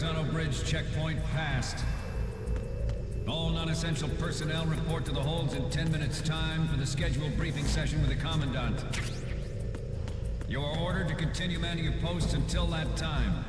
horizontal bridge checkpoint passed. All non-essential personnel report to the holds in 10 minutes' time for the scheduled briefing session with the Commandant. You are ordered to continue manning your posts until that time.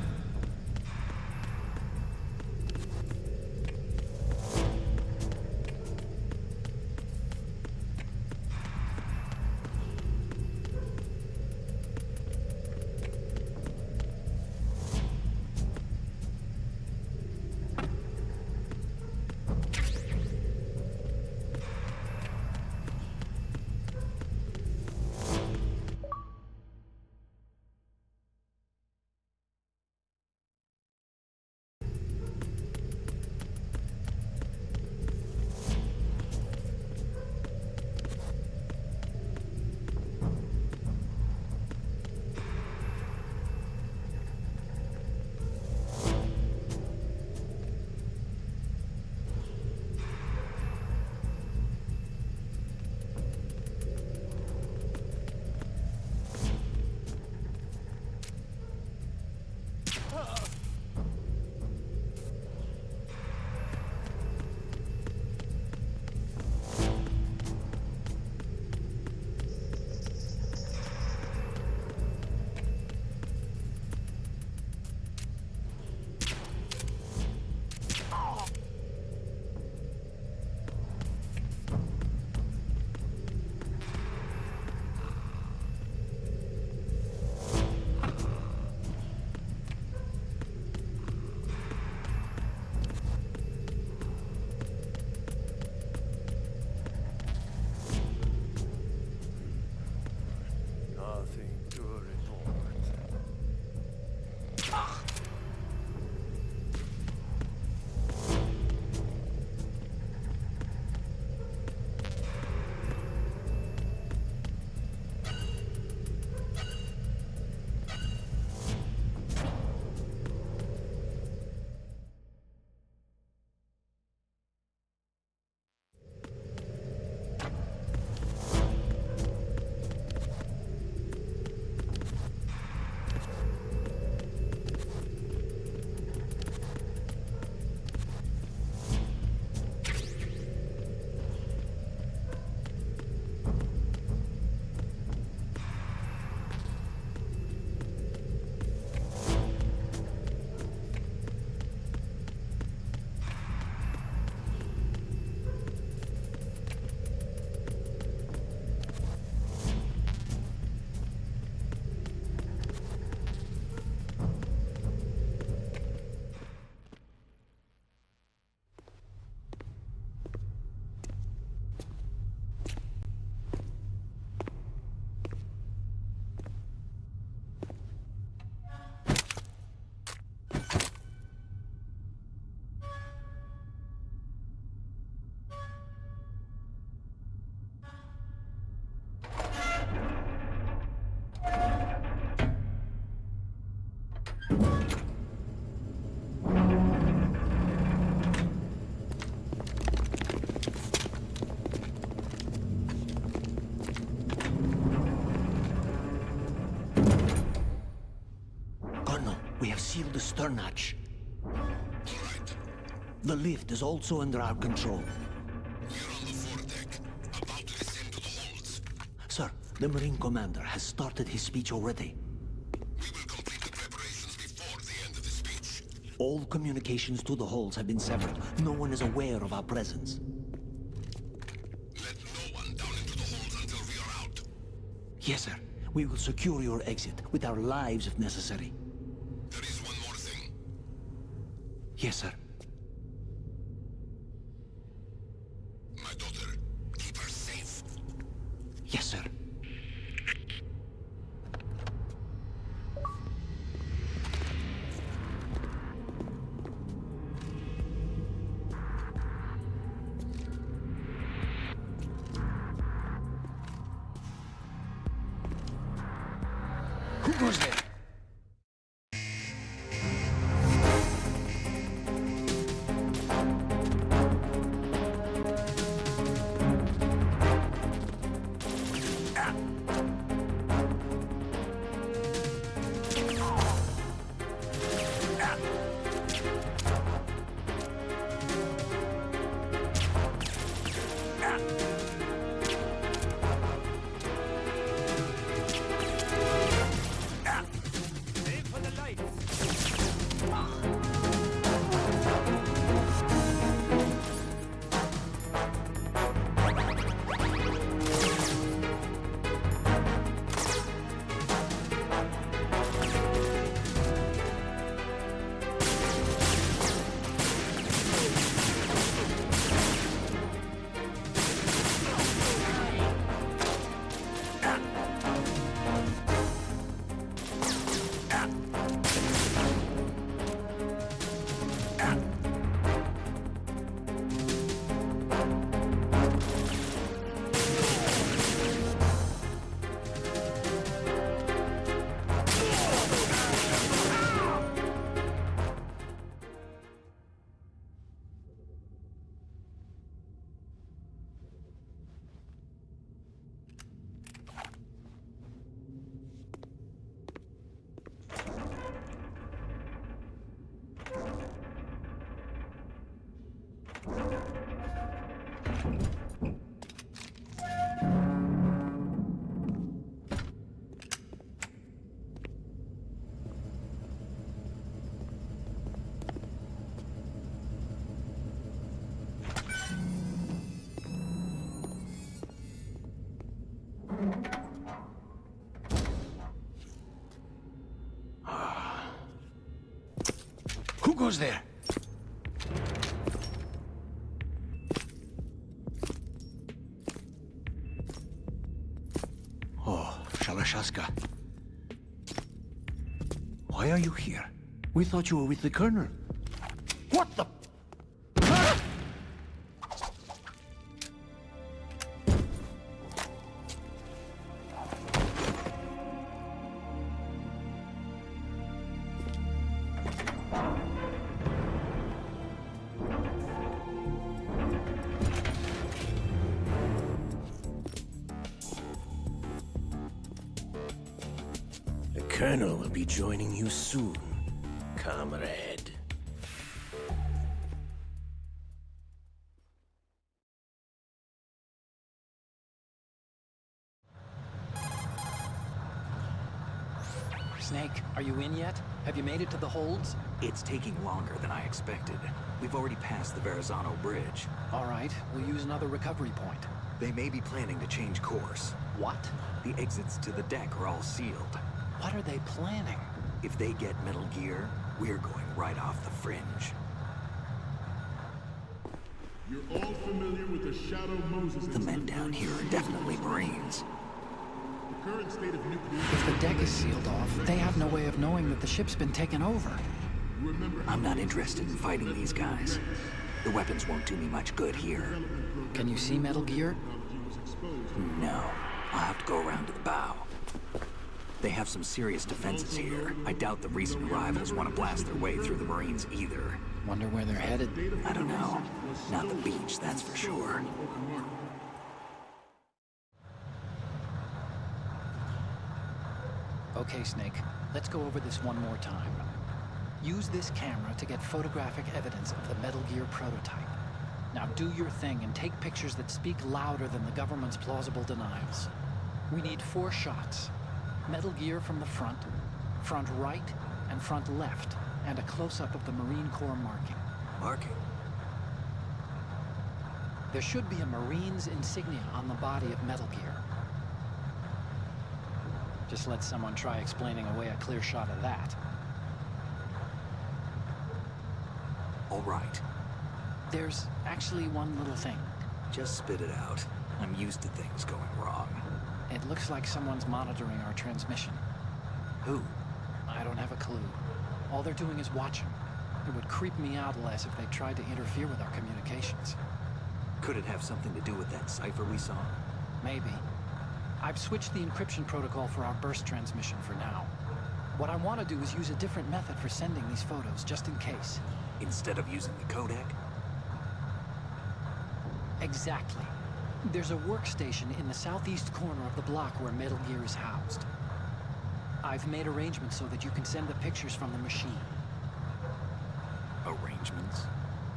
We have sealed the stern hatch. All right. The lift is also under our control. We're on the foredeck, about to descend to the holds. Sir, the Marine Commander has started his speech already. We will complete the preparations before the end of the speech. All communications to the holds have been severed. No one is aware of our presence. Let no one down into the holds until we are out. Yes, sir. We will secure your exit, with our lives if necessary. There is one more thing. Yes, sir. My daughter, keep her safe. Yes, sir. Who goes there? goes there? Oh, Shalashaska. Why are you here? We thought you were with the Colonel. What the... The Colonel will be joining you soon, comrade. Snake, are you in yet? Have you made it to the holds? It's taking longer than I expected. We've already passed the Verrazano Bridge. All right, we'll use another recovery point. They may be planning to change course. What? The exits to the deck are all sealed. What are they planning? If they get Metal Gear, we're going right off the fringe. You're all familiar with the Shadow Moses The men down here are definitely Marines. The current state of nuclear... If the deck is sealed off, they have no way of knowing that the ship's been taken over. Remember, I'm not interested in fighting these guys. The weapons won't do me much good here. Can you see Metal Gear? No. I'll have to go around to the bow. They have some serious defenses here. I doubt the recent arrivals want to blast their way through the Marines either. Wonder where they're headed. I don't know. Not the beach, that's for sure. Okay, Snake, let's go over this one more time. Use this camera to get photographic evidence of the Metal Gear prototype. Now do your thing and take pictures that speak louder than the government's plausible denials. We need 4 shots. Metal Gear from the front right, and front left, and a close-up of the Marine Corps marking. Marking? There should be a Marine's insignia on the body of Metal Gear. Just let someone try explaining away a clear shot of that. All right. There's actually one little thing. Just spit it out. I'm used to things going wrong. It looks like someone's monitoring our transmission. Who? I don't have a clue. All they're doing is watching. It would creep me out less if they tried to interfere with our communications. Could it have something to do with that cipher we saw? Maybe. I've switched the encryption protocol for our burst transmission for now. What I want to do is use a different method for sending these photos, just in case. Instead of using the codec? Exactly. There's a workstation in the southeast corner of the block where Metal Gear is housed. I've made arrangements so that you can send the pictures from the machine. Arrangements?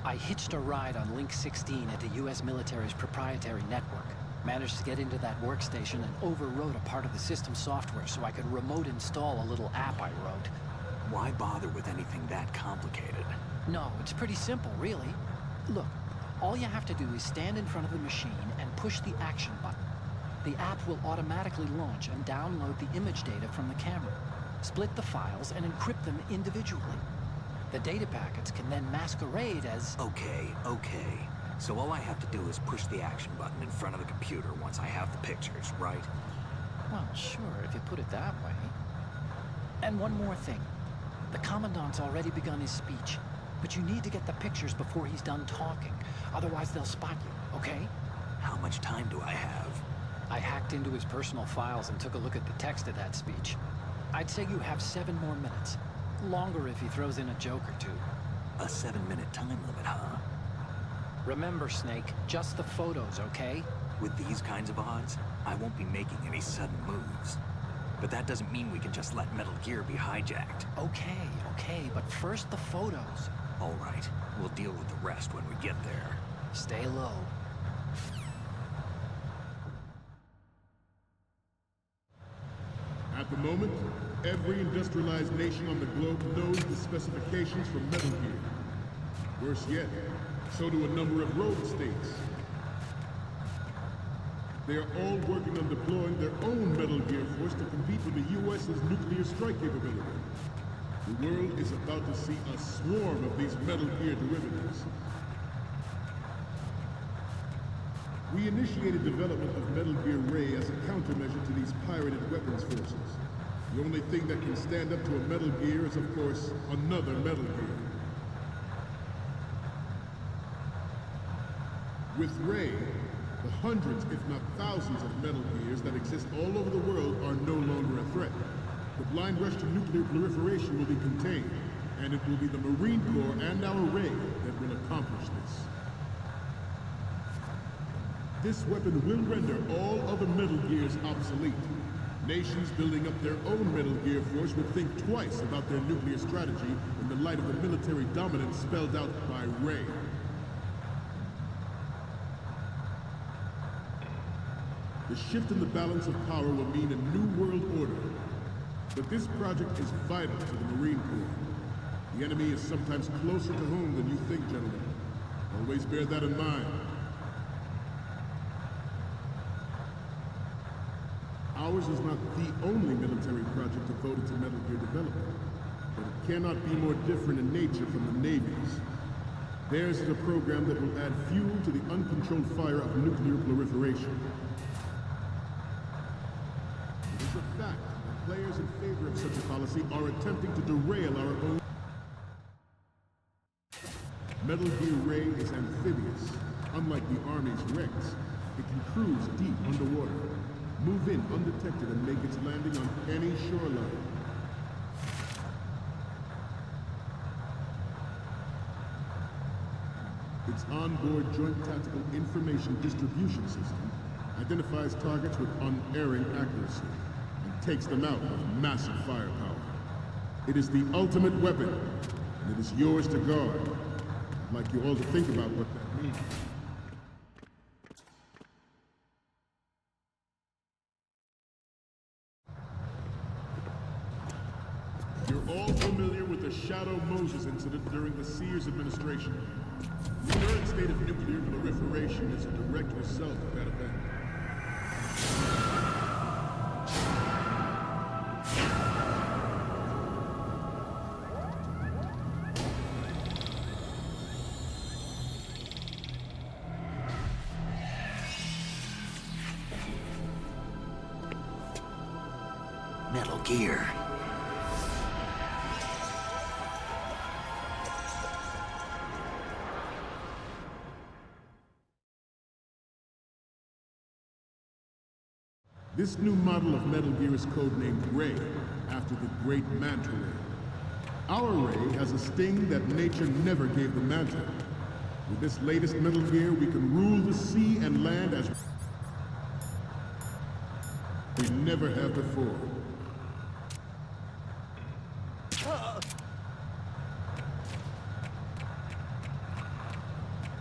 I hitched a ride on Link 16 at the U.S. military's proprietary network. Managed to get into that workstation and overwrote a part of the system software so I could remote install a little app I wrote. Why bother with anything that complicated? No, it's pretty simple, really. Look, all you have to do is stand in front of the machine and push the action button. The app will automatically launch and download the image data from the camera, split the files, and encrypt them individually. The data packets can then masquerade as... Okay. So all I have to do is push the action button in front of the computer once I have the pictures, right? Well, sure, if you put it that way. And one more thing. The Commandant's already begun his speech, but you need to get the pictures before he's done talking. Otherwise, they'll spot you, okay? How much time do I have? I hacked into his personal files and took a look at the text of that speech. I'd say you have 7 more minutes. Longer if he throws in a joke or two. A 7-minute time limit, huh? Remember, Snake, just the photos, okay? With these kinds of odds, I won't be making any sudden moves. But that doesn't mean we can just let Metal Gear be hijacked. Okay, but first the photos. All right, we'll deal with the rest when we get there. Stay low. At the moment, every industrialized nation on the globe knows the specifications for Metal Gear. Worse yet, so do a number of rogue states. They are all working on deploying their own Metal Gear force to compete with the U.S.'s nuclear strike capability. The world is about to see a swarm of these Metal Gear derivatives. We initiated development of Metal Gear Ray as a countermeasure to these pirated weapons forces. The only thing that can stand up to a Metal Gear is, of course, another Metal Gear. With Ray, the hundreds, if not thousands, of Metal Gears that exist all over the world are no longer a threat. The blind rush to nuclear proliferation will be contained, and it will be the Marine Corps and our Ray that will accomplish this. This weapon will render all other Metal Gears obsolete. Nations building up their own Metal Gear force would think twice about their nuclear strategy in the light of the military dominance spelled out by Ray. The shift in the balance of power will mean a new world order. But this project is vital to the Marine Corps. The enemy is sometimes closer to home than you think, gentlemen. Always bear that in mind. Ours is not the only military project devoted to Metal Gear development, but it cannot be more different in nature from the Navy's. Theirs is a program that will add fuel to the uncontrolled fire of nuclear proliferation. It is a fact that players in favor of such a policy are attempting to derail our own. Metal Gear Ray is amphibious. Unlike the Army's Rex, it can cruise deep underwater, move in undetected, and make its landing on any shoreline. Its onboard Joint Tactical Information Distribution System identifies targets with unerring accuracy and takes them out with massive firepower. It is the ultimate weapon, and it is yours to guard. I'd like you all to think about what that means. You're all familiar with the Shadow Moses incident during the Sears administration. The current state of nuclear proliferation is a direct result of that event. Metal Gear. This new model of Metal Gear is codenamed Ray, after the great Manta Ray. Our Ray has a sting that nature never gave the Manta. With this latest Metal Gear, we can rule the sea and land as we never have before.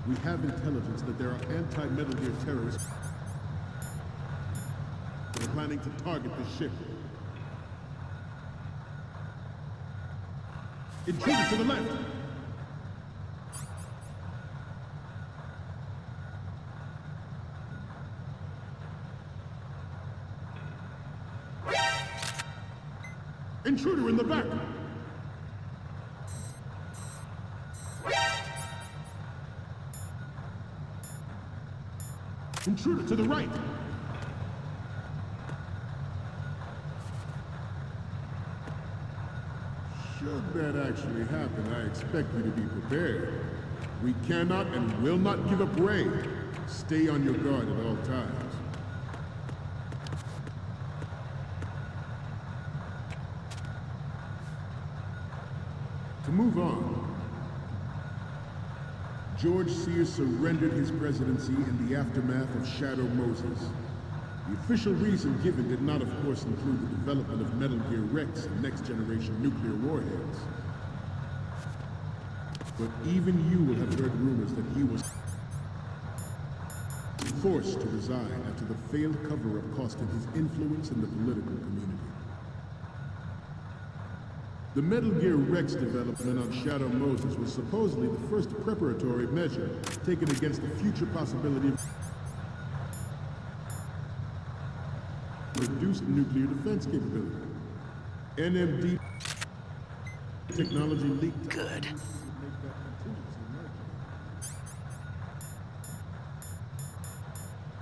We have intelligence that there are anti-Metal Gear terrorists that are planning to target the ship. Intruder to the left! Intruder in the back! Intruder to the right! Should that actually happen, I expect you to be prepared. We cannot and will not give up Ray. Stay on your guard at all times. To move on, George Sears surrendered his presidency in the aftermath of Shadow Moses. The official reason given did not, of course, include the development of Metal Gear Rex and next-generation nuclear warheads. But even you will have heard rumors that he was forced to resign after the failed cover-up cost him his influence in the political community. The Metal Gear Rex development on Shadow Moses was supposedly the first preparatory measure taken against the future possibility of reduced nuclear defense capability. NMD Technology leaked. Good.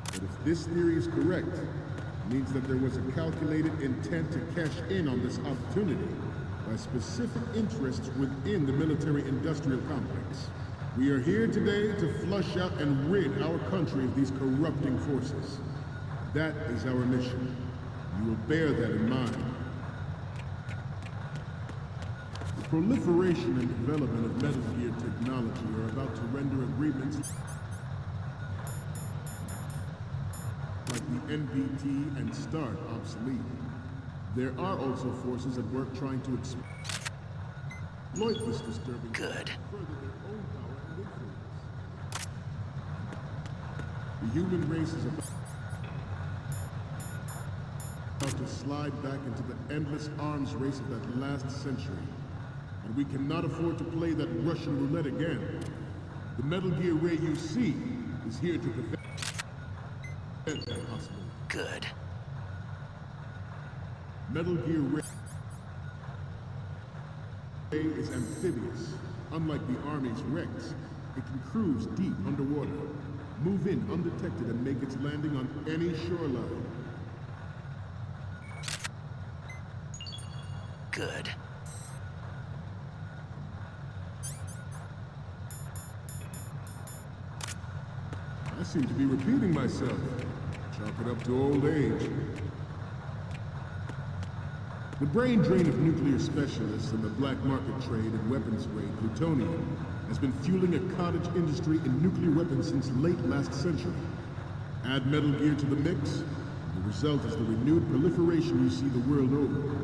But if this theory is correct, it means that there was a calculated intent to cash in on this opportunity by specific interests within the military-industrial complex. We are here today to flush out and rid our country of these corrupting forces. That is our mission. You will bear that in mind. The proliferation and development of Metal Gear technology are about to render agreements like the NPT and START obsolete. There are also forces at work trying to exploit this disturbing Good. further their own power and influence. The human race is about to slide back into the endless arms race of that last century. And we cannot afford to play that Russian roulette again. The Metal Gear Ray you see is here to prevent that possibility. Good. Metal Gear Ray is amphibious. Unlike the Army's Rex, it can cruise deep underwater, move in undetected and make its landing on any shoreline. Good. I seem to be repeating myself. Chalk it up to old age. The brain drain of nuclear specialists and the black market trade in weapons grade plutonium has been fueling a cottage industry in nuclear weapons since late last century. Add Metal Gear to the mix, the result is the renewed proliferation you see the world over.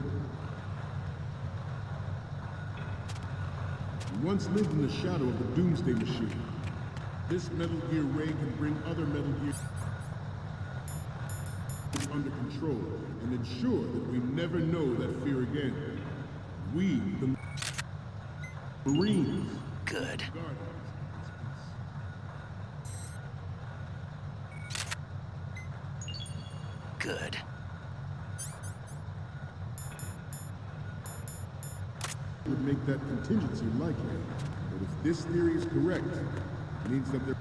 We once lived in the shadow of the Doomsday Machine. This Metal Gear Ray can bring other Metal Gear under control and ensure that we never know that fear again. We, the Marines, Good. guard Good. would make that contingency likely. But if this theory is correct, it means that there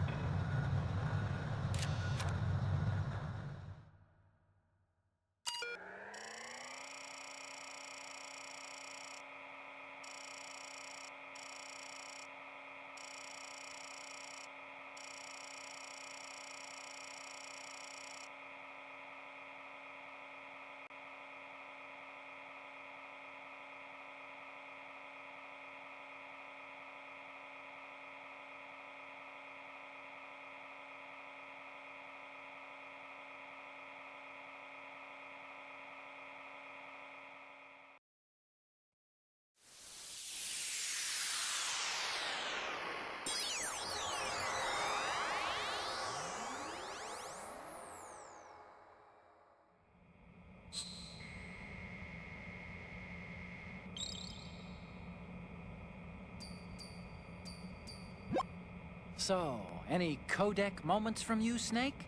So, any codec moments from you, Snake?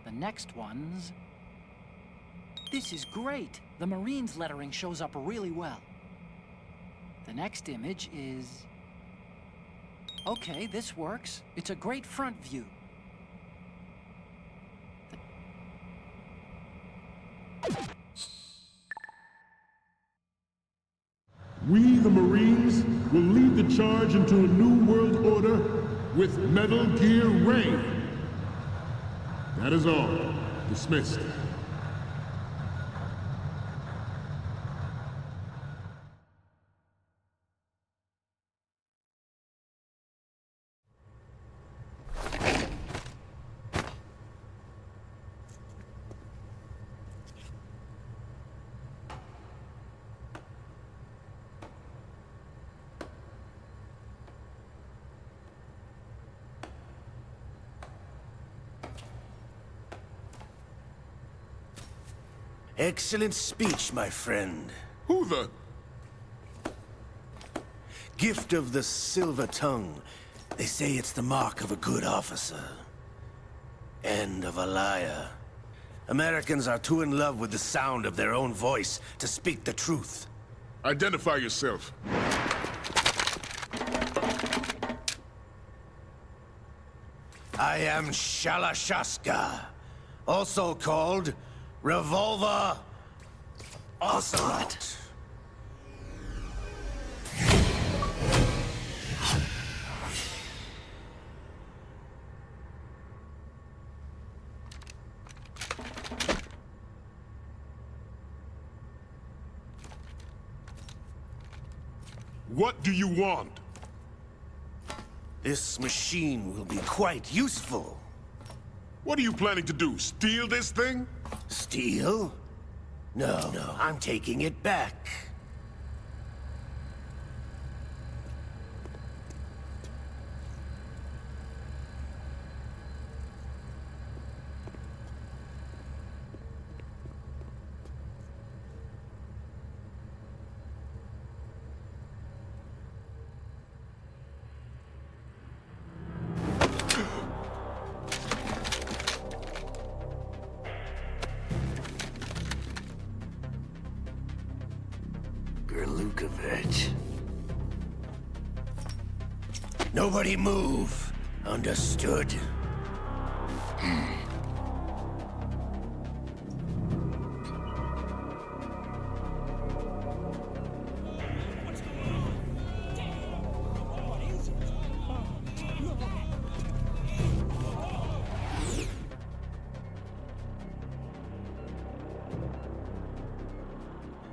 The next one's... This is great! The Marines lettering shows up really well. The next image is... Okay, this works. It's a great front view. we, the Marines, will lead the charge into a new world order with Metal Gear Ray. That is all. Dismissed. Excellent speech, my friend. Who the? Gift of the silver tongue. They say it's the mark of a good officer. And of a liar. Americans are too in love with the sound of their own voice to speak the truth. Identify yourself. I am Shalashaska, also called Revolver Ocelot. What do you want? This machine will be quite useful. What are you planning to do? Steal this thing? Steal? No, I'm taking it back. Gerlukovich. Nobody move. Understood?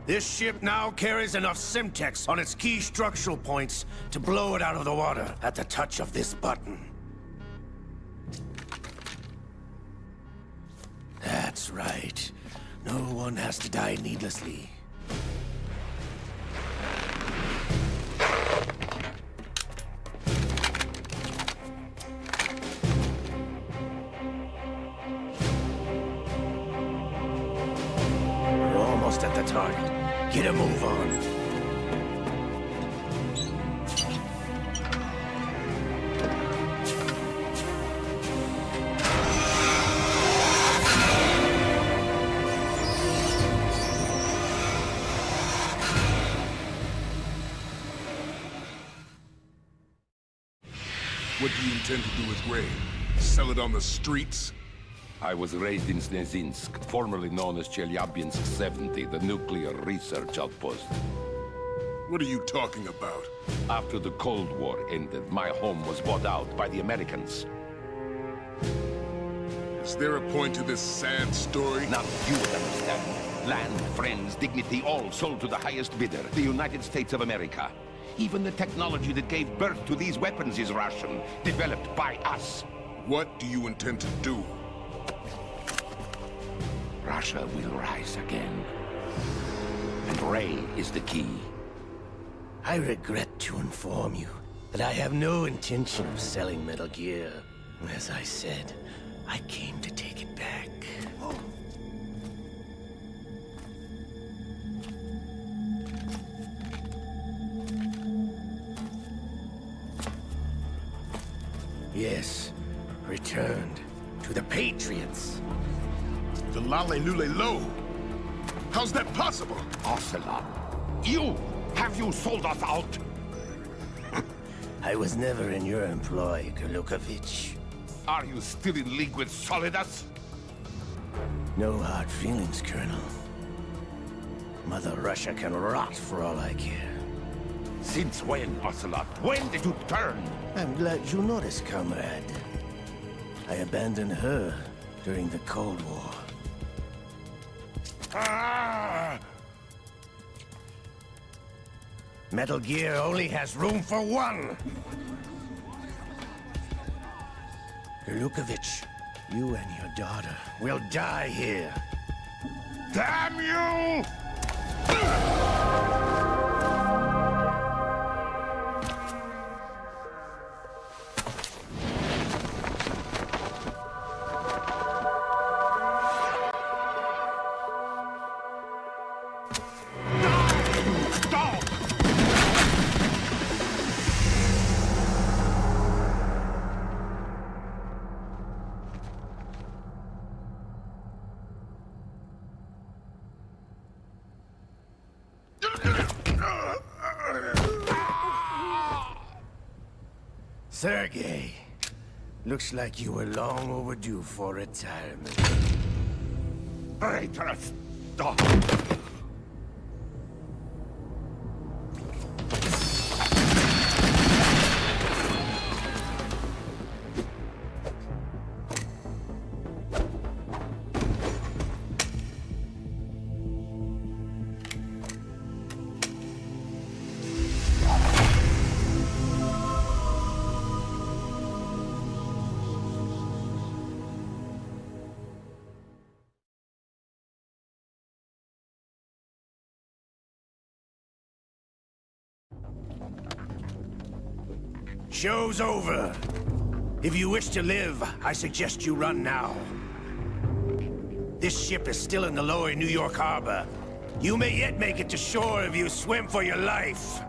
This ship now carries enough Simtex on its key structural points to blow it out of the water at the touch of this button. That's right. No one has to die needlessly. We're almost at the target. Get a move on. What do you intend to do with Ray? Sell it on the streets? I was raised in Snezinsk, formerly known as Chelyabinsk 70, the nuclear research outpost. What are you talking about? After the Cold War ended, my home was bought out by the Americans. Is there a point to this sad story? Now you would understand. Land, friends, dignity, all sold to the highest bidder, the United States of America. Even the technology that gave birth to these weapons is Russian, developed by us. What do you intend to do? Russia will rise again. And Ray is the key. I regret to inform you that I have no intention of selling Metal Gear. As I said, I came to take it back. Yes, returned to the Patriots. The Lale Lule Lo? How's that possible? Ocelot, you! Have you sold us out? I was never in your employ, Gerlukovich. Are you still in league with Solidus? No hard feelings, Colonel. Mother Russia can rot for all I care. Since when, Ocelot? When did you turn? I'm glad you noticed, comrade. I abandoned her during the Cold War. Ah! Metal Gear only has room for one! Gerlukovich, you and your daughter will die here. Damn you! Sergei, Looks like you were long overdue for retirement. Traitorous dog! Show's over. If you wish to live, I suggest you run now. This ship is still in the lower New York harbor. You may yet make it to shore if you swim for your life.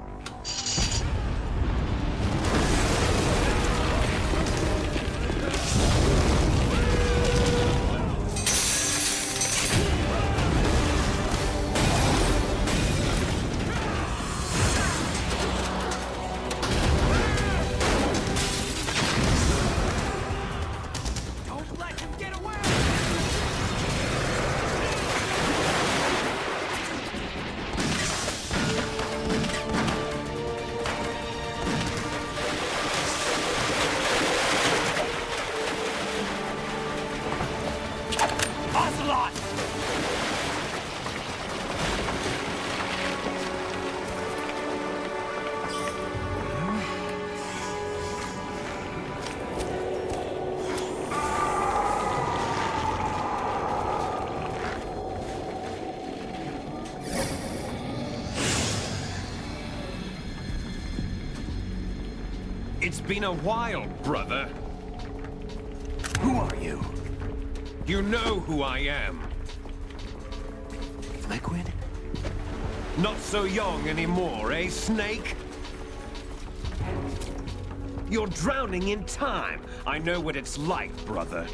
It's been a while, brother. Who are you? You know who I am. Liquid? Not so young anymore, eh, Snake? You're drowning in time. I know what it's like, brother.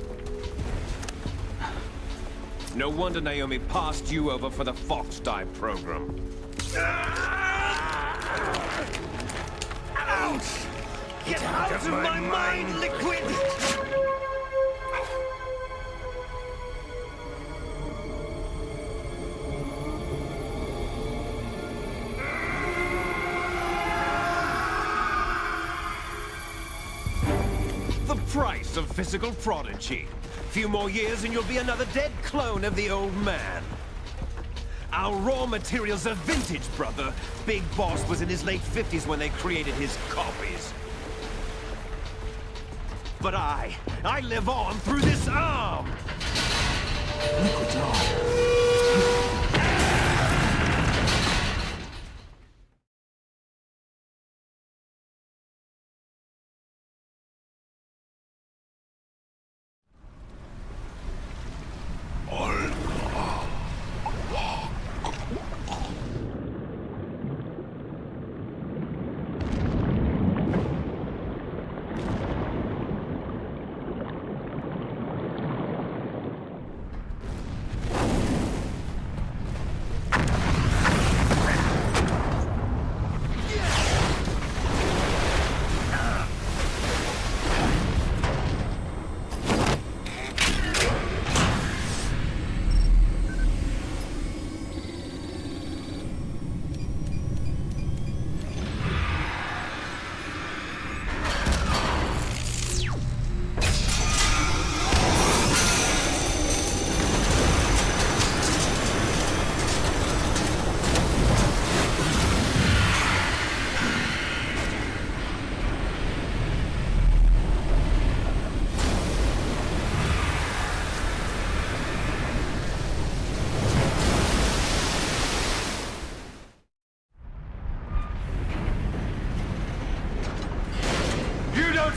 No wonder Naomi passed you over for the Fox Dive program. Ouch! Get out of my mind, Liquid! The price of physical prodigy. Few more years and you'll be another dead clone of the old man. Our raw materials are vintage, brother. Big Boss was in his late 50s when they created his copies. But I live on through this arm! Liquid's on.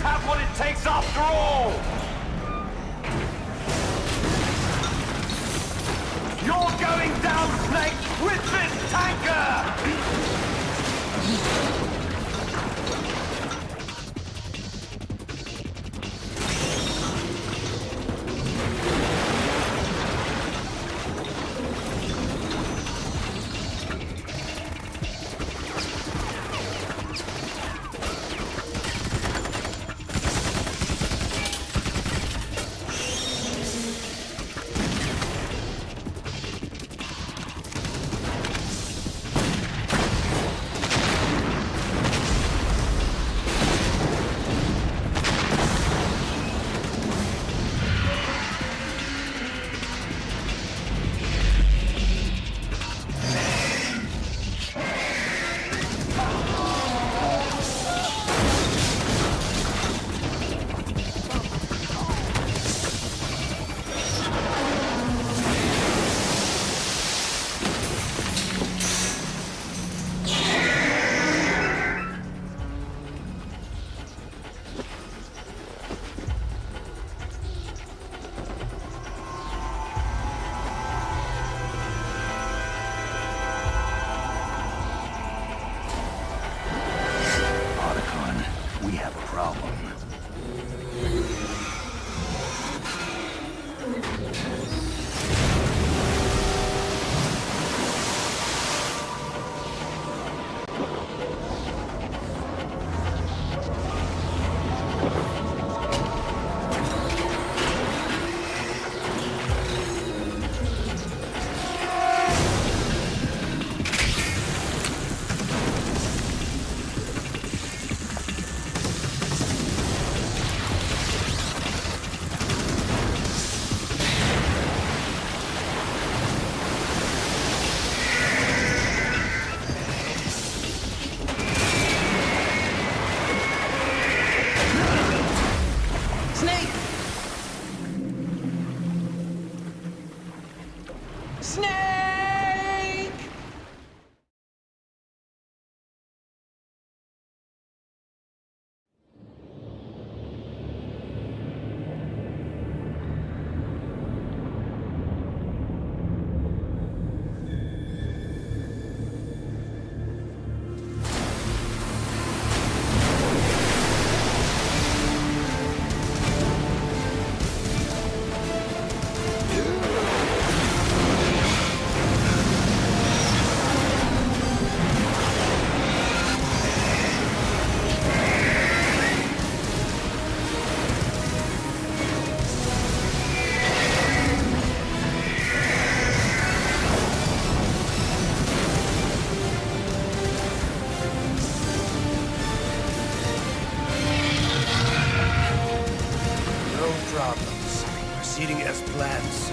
Have what it takes after all! You're going down, Snake, with this tanker!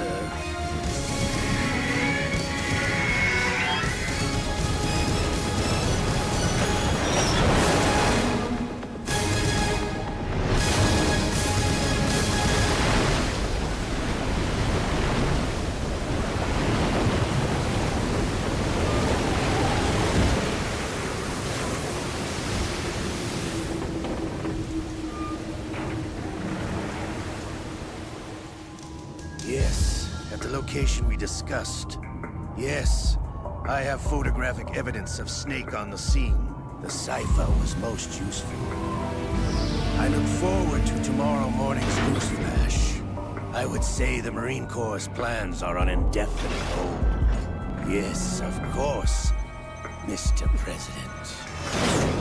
sir. Yes, at the location we discussed. Yes, I have photographic evidence of Snake on the scene. The cipher was most useful. I look forward to tomorrow morning's news flash. I would say the Marine Corps' plans are on indefinite hold. Yes, of course, Mr. President.